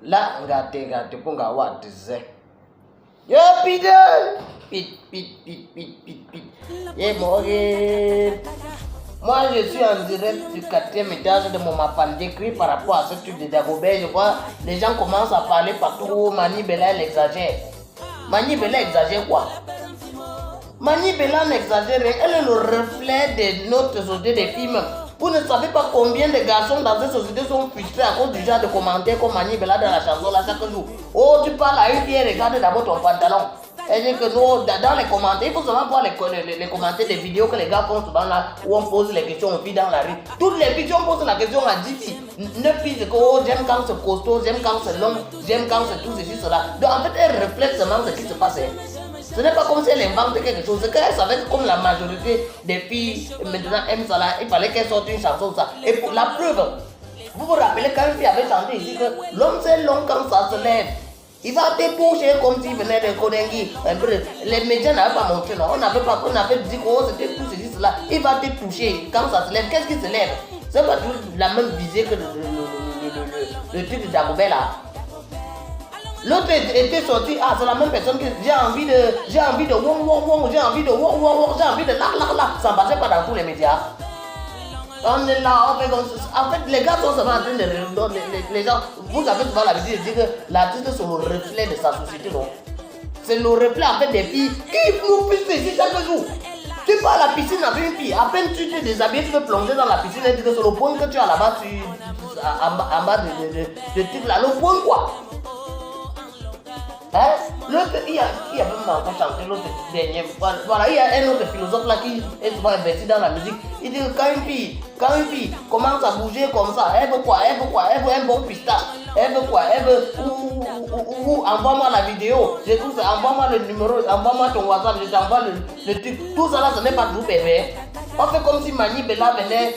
Là, gâté, pour gâter, disait. Yo, pide! Pit. Et moi, je suis en direct du 4e étage de mon appel décrit par rapport à ce truc de Dagobert. Je vois, les gens commencent à parler partout. Mani Bella, elle exagère. Mani Bella exagère quoi? Mani Bella n'exagère rien. Elle est le reflet de notre société des films. Vous ne savez pas combien de garçons dans cette société sont frustrés à cause du genre de commentaires comme Mani Bella dans la chanson là chaque jour. Oh, tu parles à une fille, regarde d'abord ton pantalon. Elle dit que nous, dans les commentaires, il faut seulement voir les commentaires des vidéos que les gars font souvent là, où on pose les questions aux filles dans la rue. Toutes les filles, on pose la question à 10 filles. 9 filles, c'est que oh, j'aime quand c'est costaud, j'aime quand c'est long, j'aime quand c'est tout ceci, cela. Donc en fait, elle reflète seulement ce qui se passe. Ce n'est pas comme si elle invente quelque chose, c'est qu'elle savait que comme la majorité des filles maintenant aiment ça là, il fallait qu'elle sorte une chanson ça. Et pour la preuve, vous vous rappelez quand une fille avait chanté ici que l'homme c'est long quand ça se lève. Il va te toucher comme s'il venait de Kodengui. Les médias n'avaient pas montré, non. On avait dit que oh, c'était tout ceci, cela. Il va te toucher quand ça se lève. Qu'est-ce qui se lève? C'est pas tout la même visée que le truc de Dagobert là. L'autre était sorti, ah c'est la même personne que j'ai envie de wong, j'ai envie de la, ça ne passait pas dans tous les médias. On est là, en fait, les gars sont seulement en train de rire. Les gens, vous avez souvent l'habitude de dire que l'artiste c'est le reflet de sa société, non? C'est le reflet en fait des filles qui nous poussent ici chaque jour. Tu pars à la piscine avec une fille, à peine tu te déshabilles, tu veux plonger dans la piscine et dire que c'est le point que tu as là-bas, en bas de truc là, le point quoi. Hein? L'autre, il y a même encore chanté l'autre dernier. Voilà, il y a un autre philosophe là qui est souvent investi dans la musique. Il dit que quand une fille commence à bouger comme ça, elle veut quoi? Elle veut un bon pistache. Elle veut quoi? Elle veut ou envoie-moi la vidéo. Je trouve ça, envoie-moi le numéro, envoie-moi ton WhatsApp, je t'envoie le truc. Tout ça là, ce n'est pas tout bébé. On fait comme si Mani Bella venait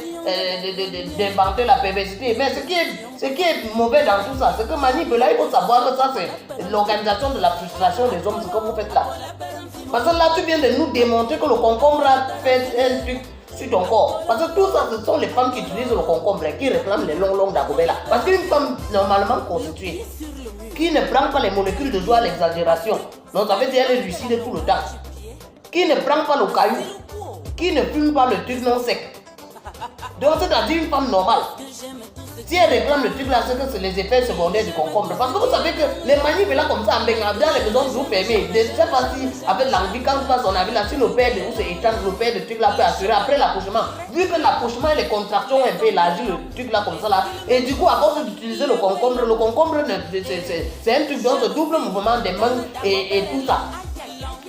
d'inventer la perversité. Mais ce qui est mauvais dans tout ça, c'est que Mani Bella, il faut savoir que ça c'est l'organisation de la frustration des hommes, ce que vous faites là. Parce que là, tu viens de nous démontrer que le concombre a fait un truc sur ton corps. Parce que tout ça, ce sont les femmes qui utilisent le concombre et qui réclament les longs Dagobert là. Parce qu'une femme normalement constituée, qui ne prend pas les molécules de joie à l'exagération, donc ça veut dire qu'elle est lucide tout le temps, qui ne prend pas le caillou, qui ne fume pas le truc non sec. Donc c'est-à-dire une femme normale. Si elle réclame le truc là, c'est que c'est les effets secondaires du concombre. Parce que vous savez que les manipes là comme ça, dans les maisons vous fermées, je ne sais pas si avec l'envie, quand tu passes son avis là, si le père de vous c'est étrange, le père de truc là peut assurer après l'accouchement. Vu que l'accouchement et les contractions ont un peu élargi le truc là comme ça là. Et du coup, à cause d'utiliser le concombre c'est un truc dans ce double mouvement des mains et tout ça.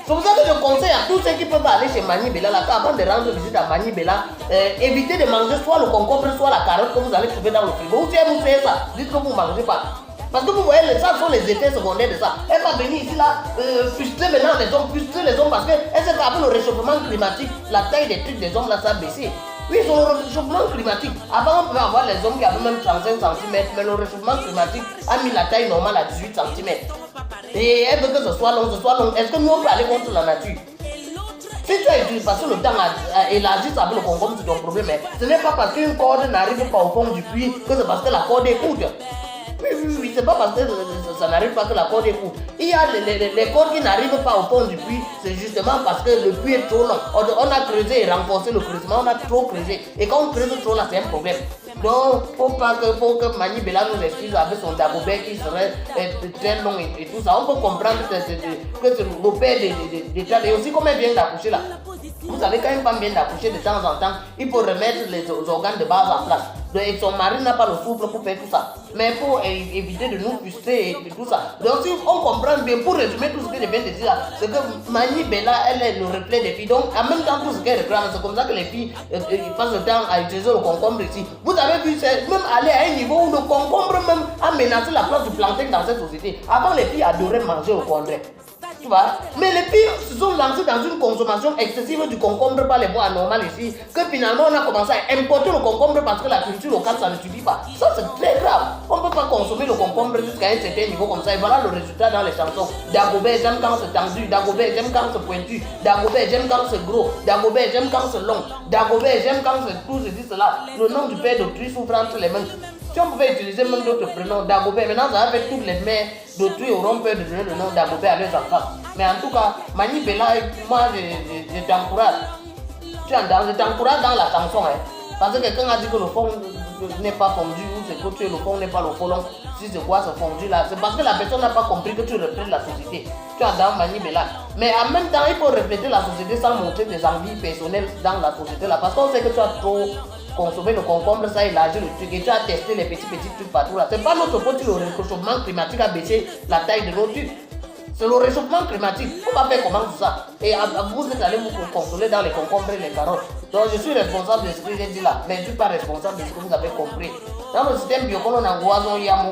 C'est pour ça que je conseille à tous ceux qui peuvent aller chez Mani Bella là, avant de rendre visite à Mani Bella, évitez de manger soit le concombre, soit la carotte que vous allez trouver dans le frigo. Ou si vous faites ça, dites que vous ne mangez pas. Parce que vous voyez, ça sont les effets secondaires de ça. Elle va venir ici là, frustrer maintenant les hommes parce qu'elle sait qu'avec le réchauffement climatique, la taille des trucs des hommes là, ça a baissé. Oui, c'est le réchauffement climatique. Avant, on pouvait avoir les hommes qui avaient même 35 cm, mais le réchauffement climatique a mis la taille normale à 18 cm. Et elle veut que ce soit long. Est-ce que nous on peut aller contre la nature? Si tu as passé le temps à élargir ça avec le concombre, c'est ton problème. Mais ce n'est pas parce qu'une corde n'arrive pas au fond du puits que c'est parce que la corde est courte. Oui, c'est pas parce que ça n'arrive pas que la corde est courte. Il y a les cordes qui n'arrivent pas au fond du puits, c'est justement parce que le puits est trop long. On a creusé et renforcé le creusement, on a trop creusé. Et quand on creuse trop là, c'est un problème. Donc, faut que Mani Bella nous excuse avec son Dagobert qui serait très long et tout ça. On peut comprendre que c'est le père d'État. Et aussi, comme elle vient d'accoucher là. Vous savez, quand une femme vient d'accoucher de temps en temps, il faut remettre les organes de base en place. Et son mari n'a pas le souffle pour faire tout ça. Mais pour éviter de nous frustrer et tout ça. Donc si on comprend bien, pour résumer tout ce que je viens de dire là, c'est que Mani Bella, elle est le reflet des filles. Donc en même temps, tout ce qu'elle réclame, c'est comme ça que les filles passent le temps à utiliser le concombre ici. Vous avez vu, c'est même aller à un niveau où le concombre même a menacé la place du plantain dans cette société. Avant, les filles adoraient manger au concombre. Tu vois? Mais les filles se sont lancées dans une consommation excessive du concombre par les voies anormales ici, que finalement on a commencé à importer le concombre parce que la culture locale ça ne suffit pas. Ça c'est très grave. On ne peut pas consommer le concombre jusqu'à un certain niveau comme ça. Et voilà le résultat dans les chansons. Dagobert, j'aime quand c'est tendu. Dagobert, j'aime quand c'est pointu. Dagobert, j'aime quand c'est gros. Dagobert, j'aime quand c'est long. Dagobert, j'aime quand c'est tout ceci, cela. Le nom du père d'autrui souffre entre les mains. Si on pouvait utiliser même d'autres prénoms, Dagobert, maintenant ça va faire toutes les mères d'autrui auront peur de donner le nom Dagobert à leurs enfants. Mais en tout cas, Mani Bella, moi je t'encourage. Je t'encourage dans la chanson. Hein. Parce que quelqu'un a dit que le fond n'est pas fondu, ou c'est que tu es le fond n'est pas le fond. Si c'est quoi ce fondu là, c'est parce que la personne n'a pas compris que tu reflètes la société. Tu as dans Mani Bella. Mais en même temps, il faut refléter la société sans montrer des envies personnelles dans la société là. Parce qu'on sait que tu as trop consommer le concombre, ça élargit le truc et tu as testé les petits trucs partout là. C'est pas notre faute si le réchauffement climatique a baissé la taille de nos trucs. C'est le réchauffement climatique. On va faire comment tout ça? Et vous êtes allés vous consoler dans les concombres et les carottes. Donc je suis responsable de ce que j'ai dit là, mais je ne suis pas responsable de ce que vous avez compris. Dans le système biocolon en Guazon Yamo,